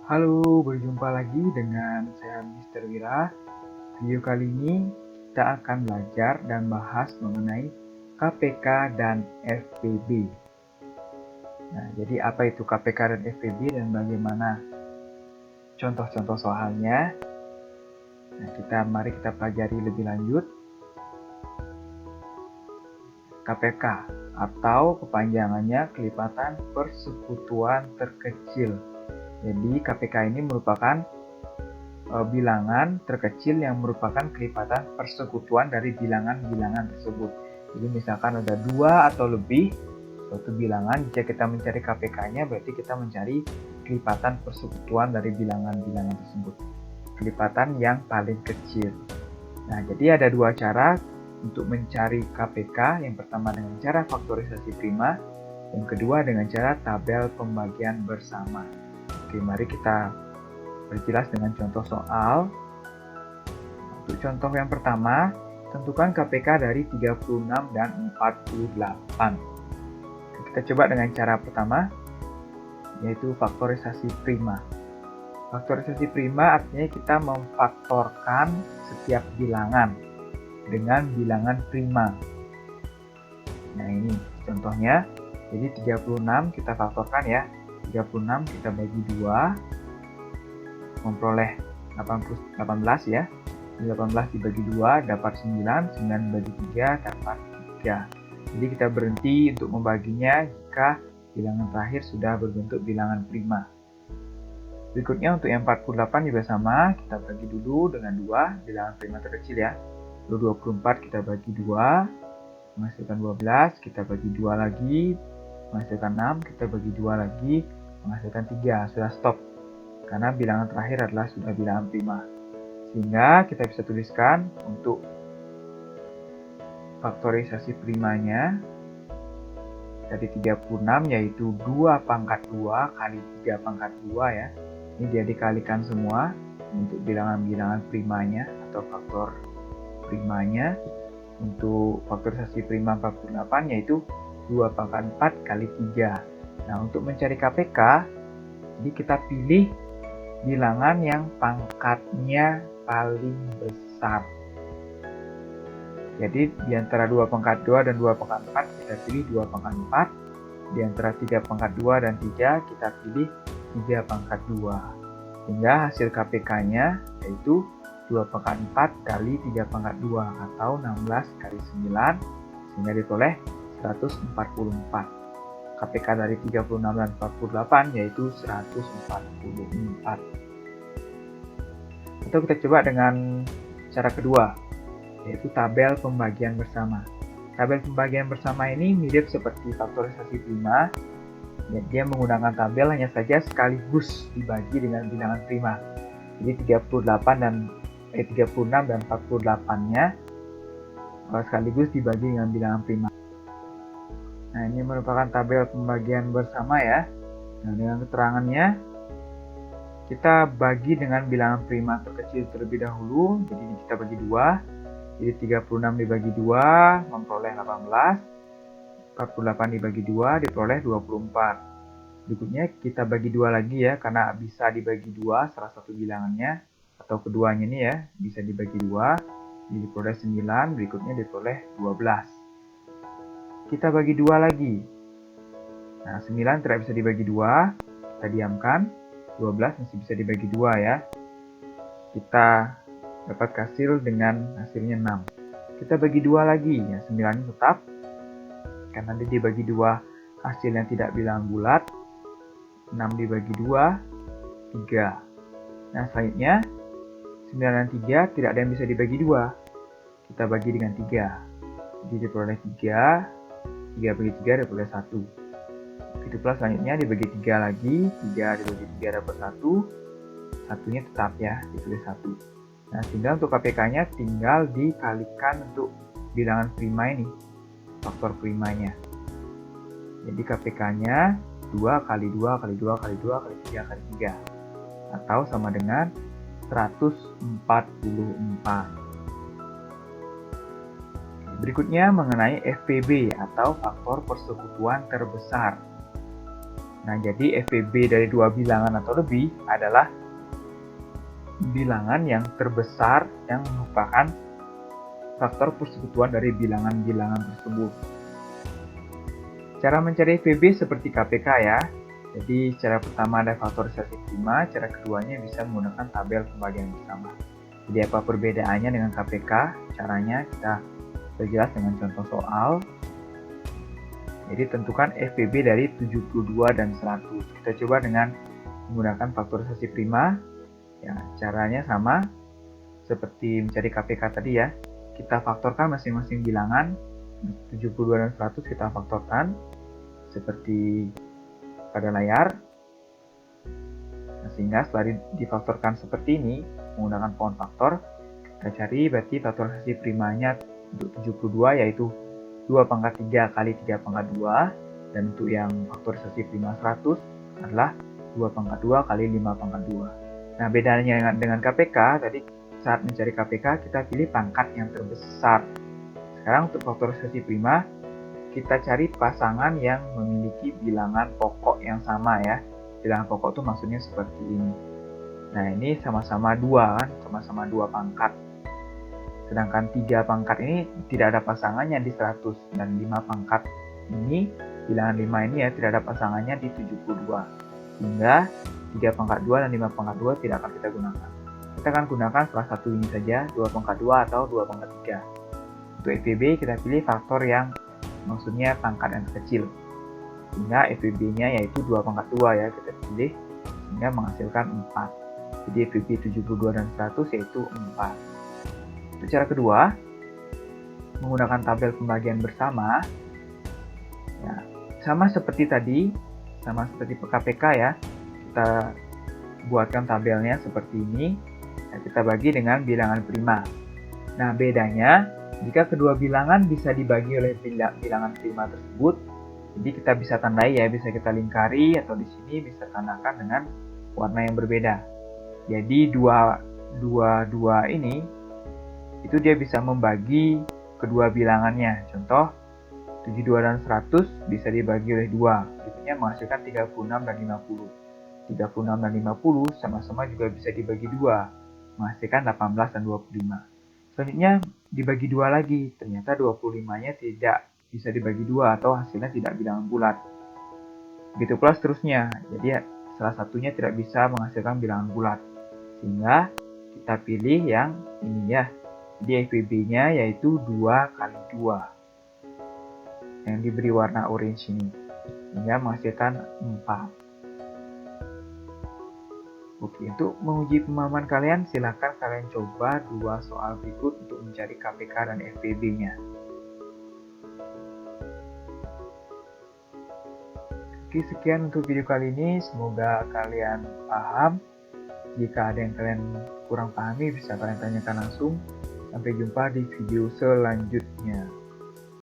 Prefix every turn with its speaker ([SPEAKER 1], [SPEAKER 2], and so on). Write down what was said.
[SPEAKER 1] Halo, berjumpa lagi dengan saya Mr. Wira. Video kali ini kita akan belajar dan bahas mengenai KPK dan FPB. Nah, jadi apa itu KPK dan FPB dan bagaimana contoh-contoh soalnya? Nah, mari kita pelajari lebih lanjut. KPK atau kepanjangannya kelipatan persekutuan terkecil. Jadi KPK ini merupakan bilangan terkecil yang merupakan kelipatan persekutuan dari bilangan-bilangan tersebut. Jadi misalkan ada 2 atau lebih suatu bilangan, jika kita mencari KPK-nya berarti kita mencari kelipatan persekutuan dari bilangan-bilangan tersebut. Kelipatan yang paling kecil. Nah, jadi ada 2 cara untuk mencari KPK. Yang pertama dengan cara faktorisasi prima, yang kedua dengan cara tabel pembagian bersama. Oke, mari kita perjelas dengan contoh soal. Untuk contoh yang pertama, tentukan KPK dari 36 dan 48. Kita coba dengan cara pertama, yaitu faktorisasi prima. Faktorisasi prima artinya kita memfaktorkan setiap bilangan dengan bilangan prima. Nah, ini contohnya. Jadi 36 kita faktorkan ya. 36 kita bagi 2, memperoleh 18 ya. 18 dibagi 2 dapat 9, 9 dibagi 3 dapat 3. Jadi kita berhenti untuk membaginya jika bilangan terakhir sudah berbentuk bilangan prima. Berikutnya untuk yang 48 juga sama, kita bagi dulu dengan 2, bilangan prima terkecil ya. Lalu 24 kita bagi 2, menghasilkan 12, kita bagi 2 lagi, menghasilkan 6, kita bagi 2 lagi, menghasilkan 3, sudah stop. Karena bilangan terakhir adalah sudah bilangan prima. Sehingga kita bisa tuliskan untuk faktorisasi primanya dari 36 yaitu 2 pangkat 2 kali 3 pangkat 2 ya. Ini dia dikalikan semua untuk bilangan-bilangan primanya atau faktor primanya. Untuk faktorisasi prima 48 yaitu 2 pangkat 4 kali 3. Nah, untuk mencari KPK, jadi kita pilih bilangan yang pangkatnya paling besar. Jadi di antara 2 pangkat 2 dan 2 pangkat 4 kita pilih 2 pangkat 4. Di antara 3 pangkat 2 dan 3 kita pilih 3 pangkat 2. Sehingga hasil KPK-nya yaitu 2 pangkat 4 kali 3 pangkat 2 atau 16 kali 9 sehingga diperoleh 144. KPK dari 36 dan 48 yaitu 144. Atau kita coba dengan cara kedua, yaitu tabel pembagian bersama. Tabel pembagian bersama ini mirip seperti faktorisasi prima. Dia menggunakan tabel hanya saja sekaligus dibagi dengan bilangan prima. Jadi 36 dan 48-nya sekaligus dibagi dengan bilangan prima. Nah, ini merupakan tabel pembagian bersama ya. Nah, dengan keterangannya kita bagi dengan bilangan prima terkecil terlebih dahulu. Jadi ini kita bagi 2. Jadi 36 dibagi 2 memperoleh 18. 48 dibagi 2 diperoleh 24. Berikutnya kita bagi 2 lagi ya, karena bisa dibagi 2 salah satu bilangannya atau keduanya ini ya, bisa dibagi 2. Jadi diperoleh 9, berikutnya diperoleh 12. Kita bagi 2 lagi. Nah, 9 tidak bisa dibagi 2, kita diamkan. 12 masih bisa dibagi 2 ya. Kita dapat hasil dengan hasilnya 6. Kita bagi 2 lagi, ya 9 tetap. Karena dia dibagi 2 hasil yang tidak bilangan bulat. 6 dibagi 2, 3. Nah, selanjutnya 9 dan 3 tidak ada yang bisa dibagi 2. Kita bagi dengan 3. Jadi diperoleh 3. 3 bagi 3 diperoleh 1. Begitu pula selanjutnya dibagi 3 lagi. 3 dibagi 3 dapat 1. Satunya tetap ya, ditulis 1. Nah, sehingga untuk KPK-nya tinggal dikalikan untuk bilangan prima ini, faktor primanya. Jadi KPK-nya 2 kali 2 kali 2 kali 2 kali 3 kali 3. Atau sama dengan 144. Berikutnya mengenai FPB atau faktor persekutuan terbesar. Nah, jadi FPB dari dua bilangan atau lebih adalah bilangan yang terbesar yang merupakan faktor persekutuan dari bilangan-bilangan tersebut. Cara mencari FPB seperti KPK ya. Jadi cara pertama ada faktorisasi prima, cara keduanya bisa menggunakan tabel pembagian bersama. Jadi apa perbedaannya dengan KPK? Caranya kita perjelas dengan contoh soal. Jadi tentukan FPB dari 72 dan 100. Kita coba dengan menggunakan faktorisasi prima. Ya, caranya sama seperti mencari KPK tadi ya. Kita faktorkan masing-masing bilangan. 72 dan 100 kita faktorkan seperti pada layar. Nah, sehingga setelah difaktorkan seperti ini menggunakan pohon faktor, kita cari berarti faktorisasi primanya untuk 72 yaitu 2 pangkat 3 kali 3 pangkat 2, dan untuk yang faktorisasi prima 100 adalah 2 pangkat 2 kali 5 pangkat 2. Nah, bedanya dengan KPK, tadi saat mencari KPK kita pilih pangkat yang terbesar. Sekarang untuk faktorisasi prima, kita cari pasangan yang memiliki bilangan pokok yang sama ya. Bilangan pokok itu maksudnya seperti ini. Nah, ini sama-sama 2 kan, sama-sama 2 pangkat. Sedangkan 3 pangkat ini tidak ada pasangannya di 100, dan 5 pangkat ini, bilangan 5 ini ya, tidak ada pasangannya di 72. Sehingga 3 pangkat 2 dan 5 pangkat 2 tidak akan kita gunakan. Kita akan gunakan salah satu ini saja, 2 pangkat 2 atau 2 pangkat 3. Untuk FPB kita pilih faktor yang maksudnya pangkat yang kecil. Sehingga FPB-nya yaitu 2 pangkat 2 ya, kita pilih sehingga menghasilkan 4. Jadi FPB 72 dan 100 yaitu 4. Untuk cara kedua, menggunakan tabel pembagian bersama. Ya, sama seperti tadi, sama seperti KPK ya. Kita buatkan tabelnya seperti ini. Nah, kita bagi dengan bilangan prima. Nah, bedanya jika kedua bilangan bisa dibagi oleh bilangan prima tersebut, jadi kita bisa tandai ya, bisa kita lingkari, atau di sini bisa tandakan dengan warna yang berbeda. Jadi dua ini itu dia bisa membagi kedua bilangannya. Contoh 72 dan 100 bisa dibagi oleh 2, berikutnya menghasilkan 36 dan 50. 36 dan 50 sama-sama juga bisa dibagi 2, menghasilkan 18 dan 25. Selanjutnya dibagi 2 lagi, ternyata 25-nya tidak bisa dibagi 2 atau hasilnya tidak bilangan bulat. Begitu pula seterusnya, jadi salah satunya tidak bisa menghasilkan bilangan bulat. Sehingga kita pilih yang ini ya. Jadi FPB-nya yaitu 2 kali 2 yang diberi warna orange ini, sehingga menghasilkan 4. Oke, untuk menguji pemahaman kalian, silakan kalian coba 2 soal berikut untuk mencari KPK dan FPB-nya. Oke, sekian untuk video kali ini. Semoga kalian paham. Jika ada yang kalian kurang pahami, bisa kalian tanyakan langsung. Sampai jumpa di video selanjutnya.